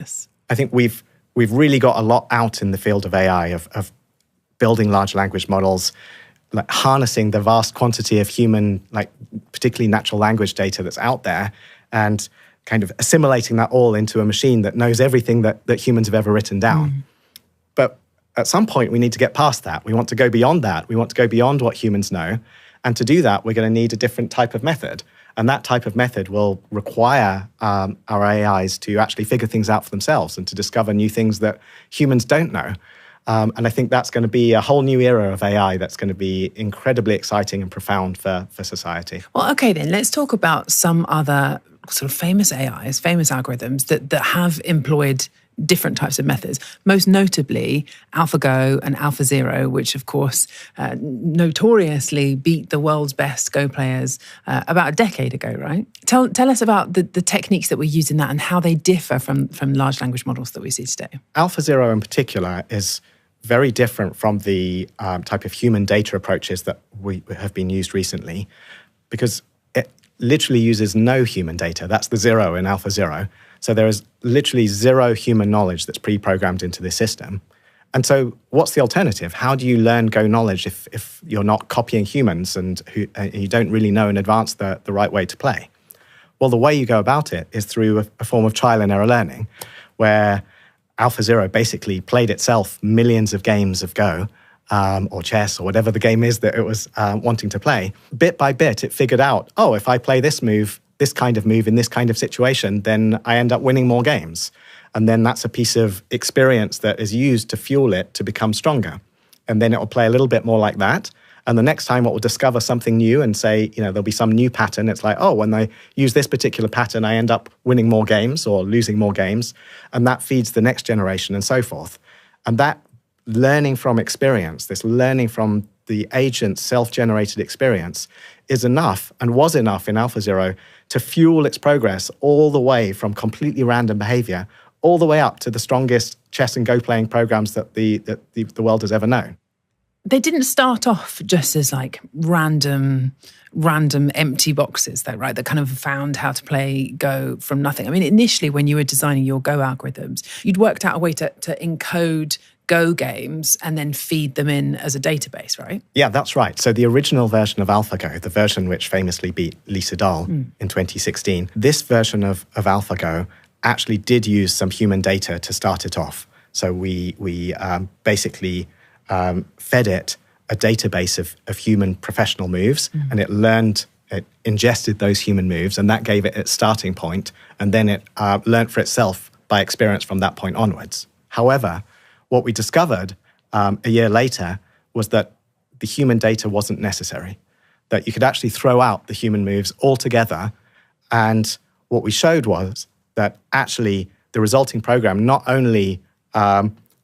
Yes. I think we've really got a lot out in the field of AI, of building large language models, like harnessing the vast quantity of human, like particularly natural language data that's out there, and kind of assimilating that all into a machine that knows everything that humans have ever written down. But at some point, we need to get past that. We want to go beyond that. We want to go beyond what humans know. And to do that, we're going to need a different type of method. And that type of method will require our AIs to actually figure things out for themselves and to discover new things that humans don't know. And I think that's going to be a whole new era of AI that's going to be incredibly exciting and profound for society. Well, okay, then let's talk about some other sort of famous AIs, famous algorithms that have employed different types of methods, most notably AlphaGo and AlphaZero, which of course notoriously beat the world's best Go players about a decade ago, right? Tell us about the techniques that we use in that and how they differ from large language models that we see today. AlphaZero in particular is very different from the type of human data approaches that we have been used recently, because it literally uses no human data. That's the zero in AlphaZero. So there is literally zero human knowledge that's pre-programmed into this system. And so what's the alternative? How do you learn Go knowledge if you're not copying humans and you don't really know in advance the right way to play? Well, the way you go about it is through a form of trial and error learning, where AlphaZero basically played itself millions of games of Go or chess or whatever the game is that it was wanting to play. Bit by bit, it figured out, oh, if I play this kind of move in this kind of situation, then I end up winning more games. And then that's a piece of experience that is used to fuel it to become stronger. And then it will play a little bit more like that. And the next time it will discover something new and say, there'll be some new pattern. It's like, oh, when I use this particular pattern, I end up winning more games or losing more games. And that feeds the next generation and so forth. And that learning from experience, this learning from the agent's self-generated experience is enough and was enough in AlphaZero to fuel its progress all the way from completely random behavior all the way up to the strongest chess and Go playing programs that the world has ever known. They didn't start off just as like random empty boxes, though, right? That kind of found how to play Go from nothing. I mean, initially when you were designing your Go algorithms, you'd worked out a way to encode Go games and then feed them in as a database, right? Yeah, that's right. So the original version of AlphaGo, the version which famously beat Lisa Dahl in 2016, this version of AlphaGo actually did use some human data to start it off. So we basically fed it a database of human professional moves, and it ingested those human moves, and that gave it its starting point, and then it learned for itself by experience from that point onwards. However, what we discovered a year later was that the human data wasn't necessary, that you could actually throw out the human moves altogether. And what we showed was that actually the resulting program not only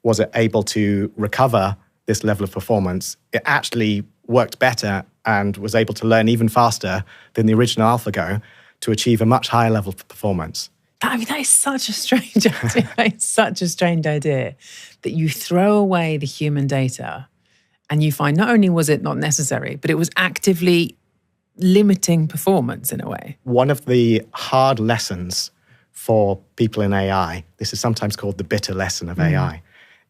was it able to recover this level of performance, it actually worked better and was able to learn even faster than the original AlphaGo to achieve a much higher level of performance. I mean, that is such a strange idea. It's such a strange idea that you throw away the human data and you find not only was it not necessary, but it was actively limiting performance in a way. One of the hard lessons for people in AI, this is sometimes called the bitter lesson of AI,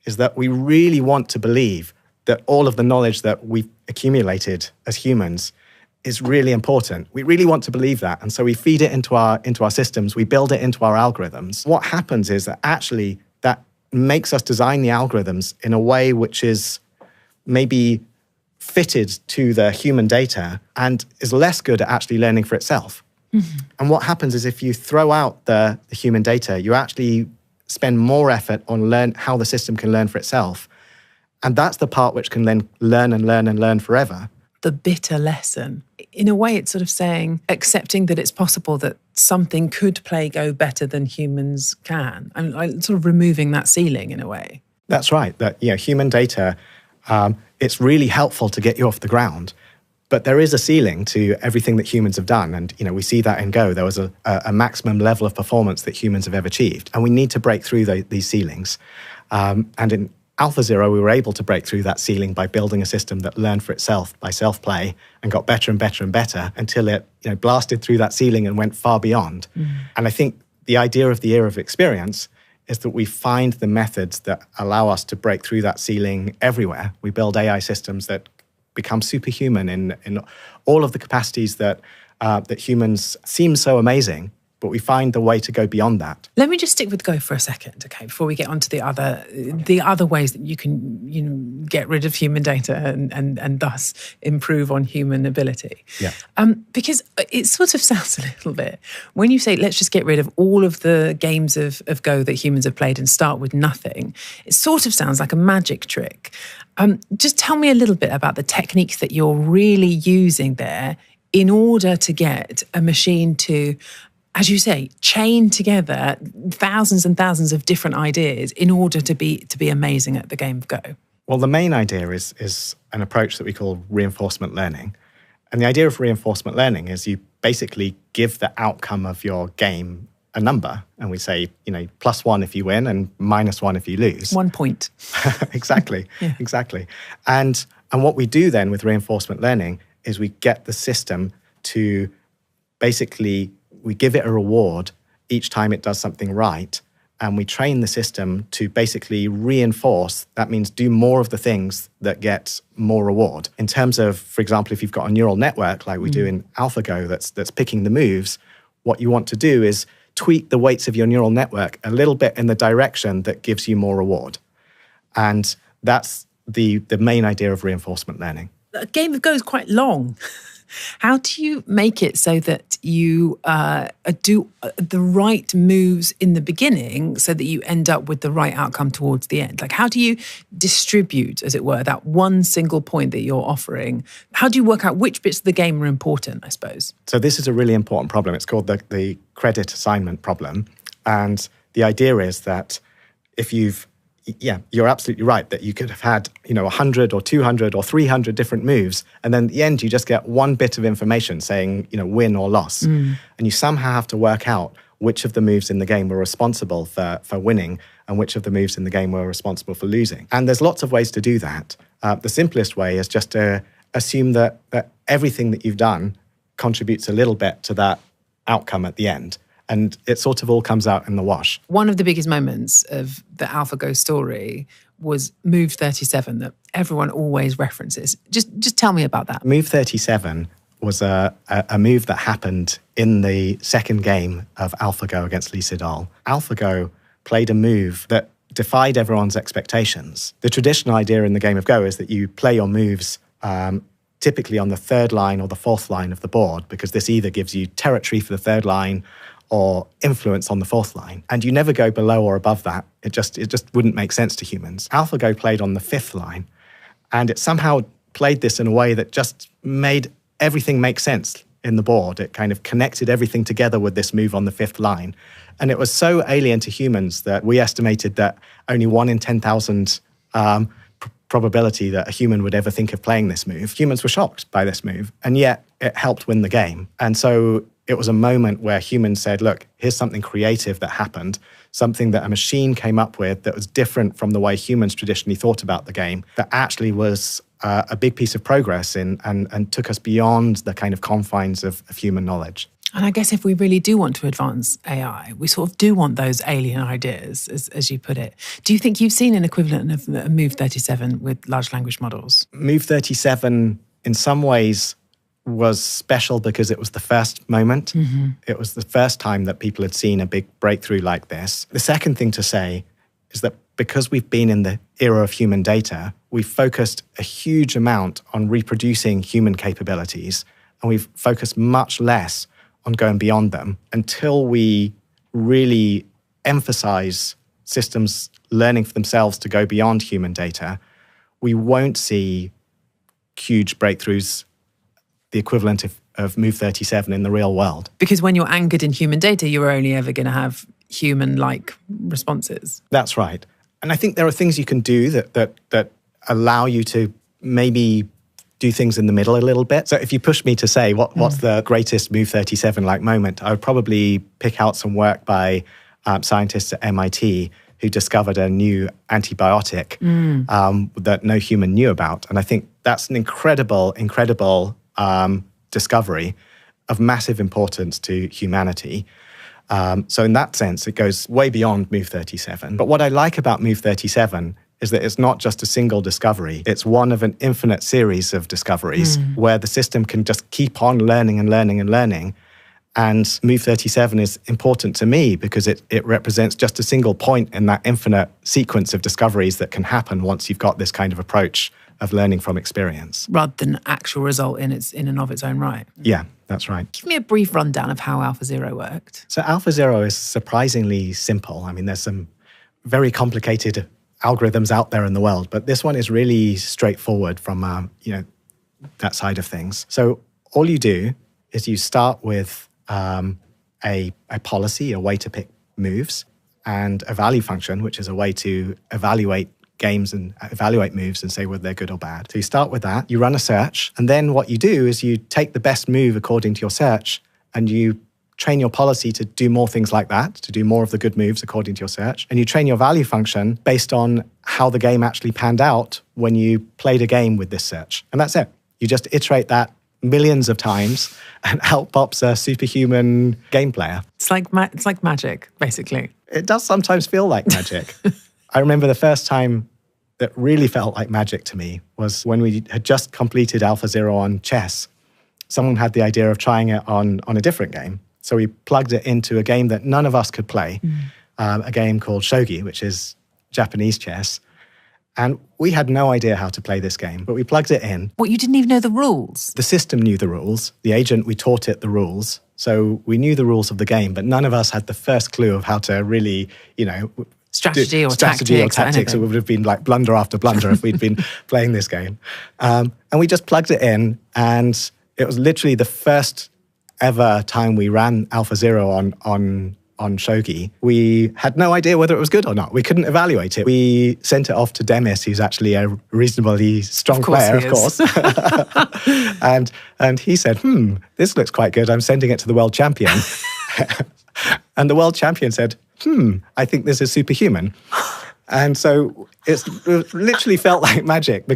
is that we really want to believe that all of the knowledge that we've accumulated as humans is really important. We really want to believe that. And so we feed it into our systems, we build it into our algorithms. What happens is that actually that makes us design the algorithms in a way which is maybe fitted to the human data and is less good at actually learning for itself. And what happens is if you throw out the human data, you actually spend more effort on how the system can learn for itself. And that's the part which can then learn and learn and learn forever. The bitter lesson. In a way, it's sort of saying, accepting that it's possible that something could play Go better than humans can. And sort of removing that ceiling in a way. That's right. That human data, it's really helpful to get you off the ground. But there is a ceiling to everything that humans have done. And we see that in Go. There was a maximum level of performance that humans have ever achieved. And we need to break through these ceilings. And in AlphaZero, we were able to break through that ceiling by building a system that learned for itself by self-play and got better and better and better until it blasted through that ceiling and went far beyond. And I think the idea of the era of experience is that we find the methods that allow us to break through that ceiling everywhere. We build AI systems that become superhuman in all of the capacities that humans seem so amazing, but we find the way to go beyond that. Let me just stick with Go for a second, okay, before we get on to the other ways that you can get rid of human data and thus improve on human ability. Yeah. Because it sort of sounds a little bit, when you say let's just get rid of all of the games of Go that humans have played and start with nothing, it sort of sounds like a magic trick. Just tell me a little bit about the techniques that you're really using there in order to get a machine to, as you say, chain together thousands and thousands of different ideas in order to be amazing at the game of Go. Well, the main idea is an approach that we call reinforcement learning. And the idea of reinforcement learning is you basically give the outcome of your game a number, and we say, +1 if you win and -1 if you lose. 1 point. Exactly, Yeah. Exactly. And what we do then with reinforcement learning is we get the system to basically, we give it a reward each time it does something right, and we train the system to basically reinforce. That means do more of the things that get more reward. In terms of, for example, if you've got a neural network like we do in AlphaGo that's picking the moves, what you want to do is tweak the weights of your neural network a little bit in the direction that gives you more reward. And that's the main idea of reinforcement learning. A game of Go is quite long. How do you make it so that you do the right moves in the beginning so that you end up with the right outcome towards the end? Like, how do you distribute, as it were, that one single point that you're offering? How do you work out which bits of the game are important, I suppose? So this is a really important problem. It's called the credit assignment problem. And the idea is that if you're absolutely right that you could have had, 100 or 200 or 300 different moves, and then at the end you just get one bit of information saying, win or loss. And you somehow have to work out which of the moves in the game were responsible for winning and which of the moves in the game were responsible for losing. And there's lots of ways to do that. The simplest way is just to assume that everything that you've done contributes a little bit to that outcome at the end. And it sort of all comes out in the wash. One of the biggest moments of the AlphaGo story was Move 37 that everyone always references. Just tell me about that. Move 37 was a move that happened in the second game of AlphaGo against Lee Sedol. AlphaGo played a move that defied everyone's expectations. The traditional idea in the game of Go is that you play your moves typically on the third line or the fourth line of the board, because this either gives you territory for the third line or influence on the fourth line. And you never go below or above that. It just wouldn't make sense to humans. AlphaGo played on the fifth line, and it somehow played this in a way that just made everything make sense in the board. It kind of connected everything together with this move on the fifth line. And it was so alien to humans that we estimated that only 1 in 10,000 probability that a human would ever think of playing this move. Humans were shocked by this move, and yet it helped win the game. And so it was a moment where humans said, look, here's something creative that happened, something that a machine came up with that was different from the way humans traditionally thought about the game, that actually was a big piece of progress and took us beyond the kind of confines of human knowledge. And I guess if we really do want to advance AI, we sort of do want those alien ideas, as you put it. Do you think you've seen an equivalent of Move 37 with large language models? Move 37, in some ways, was special because it was the first moment. Mm-hmm. It was the first time that people had seen a big breakthrough like this. The second thing to say is that because we've been in the era of human data, we've focused a huge amount on reproducing human capabilities, and we've focused much less on going beyond them. Until we really emphasize systems learning for themselves to go beyond human data, we won't see huge breakthroughs, the equivalent of Move 37 in the real world. Because when you're anchored in human data, you're only ever going to have human-like responses. That's right. And I think there are things you can do that allow you to maybe do things in the middle a little bit. So if you push me to say what's the greatest Move 37-like moment, I would probably pick out some work by scientists at MIT who discovered a new antibiotic that no human knew about. And I think that's an incredible discovery of massive importance to humanity. So in that sense, it goes way beyond Move 37. But what I like about Move 37 is that it's not just a single discovery. It's one of an infinite series of discoveries where the system can just keep on learning and learning and learning. And Move 37 is important to me because it represents just a single point in that infinite sequence of discoveries that can happen once you've got this kind of approach of learning from experience. Rather than actual result in and of its own right. Yeah, that's right. Give me a brief rundown of how AlphaZero worked. So AlphaZero is surprisingly simple. I mean, there's some very complicated algorithms out there in the world, but this one is really straightforward from that side of things. So all you do is you start with a policy, a way to pick moves, and a value function, which is a way to evaluate games and evaluate moves and say whether they're good or bad. So you start with that, you run a search, and then what you do is you take the best move according to your search and you train your policy to do more things like that, to do more of the good moves according to your search. And you train your value function based on how the game actually panned out when you played a game with this search. And that's it. You just iterate that millions of times and out pops a superhuman game player. It's like magic, basically. It does sometimes feel like magic. I remember the first time that really felt like magic to me was when we had just completed AlphaZero on chess. Someone had the idea of trying it on a different game. So we plugged it into a game that none of us could play, a game called shogi, which is Japanese chess. And we had no idea how to play this game, but we plugged it in. What, you didn't even know the rules? The system knew the rules. The agent, we taught it the rules. So we knew the rules of the game, but none of us had the first clue of how to really, strategy or tactics. It would have been like blunder after blunder if we'd been playing this game. And we just plugged it in, and it was literally the first ever time we ran AlphaZero on shogi. We had no idea whether it was good or not. We couldn't evaluate it. We sent it off to Demis, who's actually a reasonably strong player, of course. and he said, this looks quite good. I'm sending it to the world champion. And the world champion said, I think this is superhuman. And so it literally felt like magic because